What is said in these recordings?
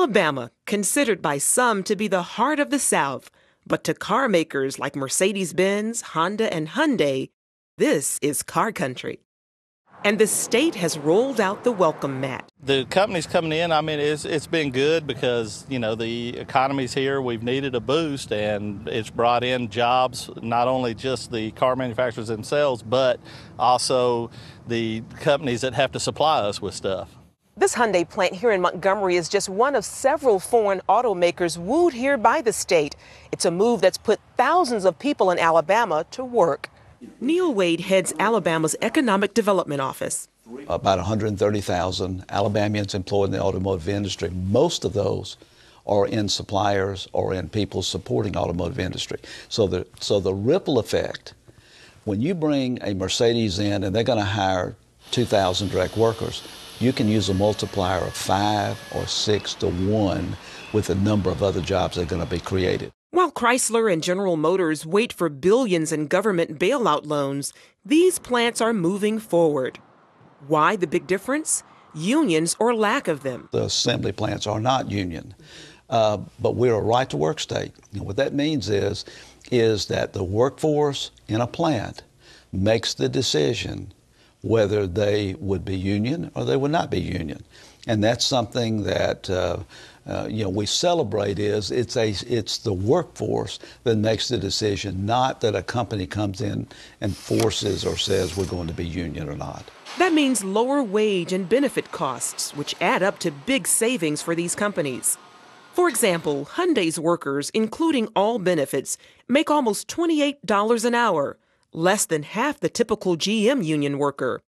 Alabama, considered by some to be the heart of the South, but to car makers like Mercedes-Benz, Honda, and Hyundai, this is car country. And the state has rolled out the welcome mat. The companies coming in, it's been good because, the economy's here. We've needed a boost, and it's brought in jobs, not only just the car manufacturers themselves, but also the companies that have to supply us with stuff. This Hyundai plant here in Montgomery is just one of several foreign automakers wooed here by the state. It's a move that's put thousands of people in Alabama to work. Neil Wade heads Alabama's Economic Development Office. About 130,000 Alabamians employed in the automotive industry. Most of those are in suppliers or in people supporting automotive industry. So the ripple effect, when you bring a Mercedes in and they're going to hire 2,000 direct workers, you can use a multiplier of 5 or 6 to 1 with the number of other jobs that are going to be created. While Chrysler and General Motors wait for billions in government bailout loans, these plants are moving forward. Why the big difference? Unions or lack of them. The assembly plants are not union, but we're a right-to-work state. And what that means is that the workforce in a plant makes the decision whether they would be union or they would not be union. And that's something that we celebrate. It's the workforce that makes the decision, not that a company comes in and forces or says we're going to be union or not. That means lower wage and benefit costs, which add up to big savings for these companies. For example, Hyundai's workers, including all benefits, make almost $28 an hour, less than half the typical GM union worker.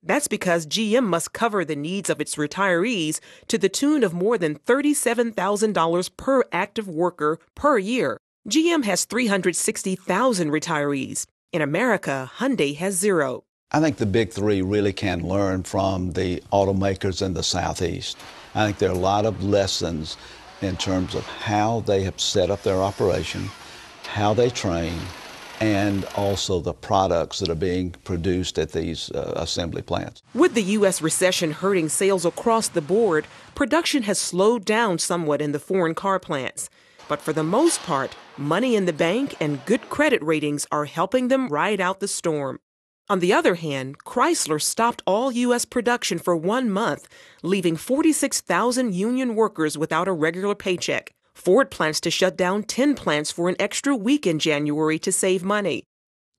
That's because GM must cover the needs of its retirees to the tune of more than $37,000 per active worker per year. GM has 360,000 retirees. In America, Hyundai has 0. I think the big three really can learn from the automakers in the Southeast. I think there are a lot of lessons in terms of how they have set up their operation, how they train, and also the products that are being produced at these assembly plants. With the U.S. recession hurting sales across the board, production has slowed down somewhat in the foreign car plants. But for the most part, money in the bank and good credit ratings are helping them ride out the storm. On the other hand, Chrysler stopped all U.S. production for 1 month, leaving 46,000 union workers without a regular paycheck. Ford plans to shut down 10 plants for an extra week in January to save money.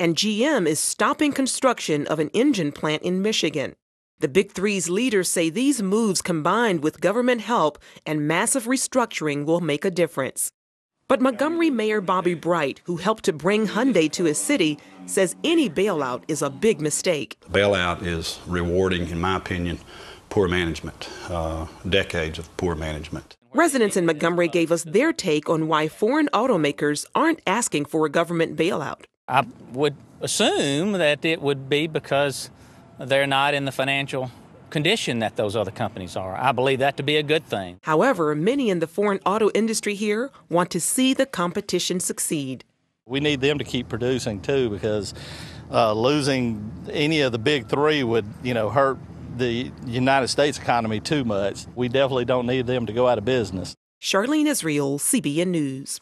And GM is stopping construction of an engine plant in Michigan. The Big Three's leaders say these moves combined with government help and massive restructuring will make a difference. But Montgomery Mayor Bobby Bright, who helped to bring Hyundai to his city, says any bailout is a big mistake. Bailout is rewarding, in my opinion, poor management, decades of poor management. Residents in Montgomery gave us their take on why foreign automakers aren't asking for a government bailout. I would assume that it would be because they're not in the financial condition that those other companies are. I believe that to be a good thing. However, many in the foreign auto industry here want to see the competition succeed. We need them to keep producing too, because losing any of the big three would, hurt the United States economy too much. We definitely don't need them to go out of business. Charlene Israel, CBN News.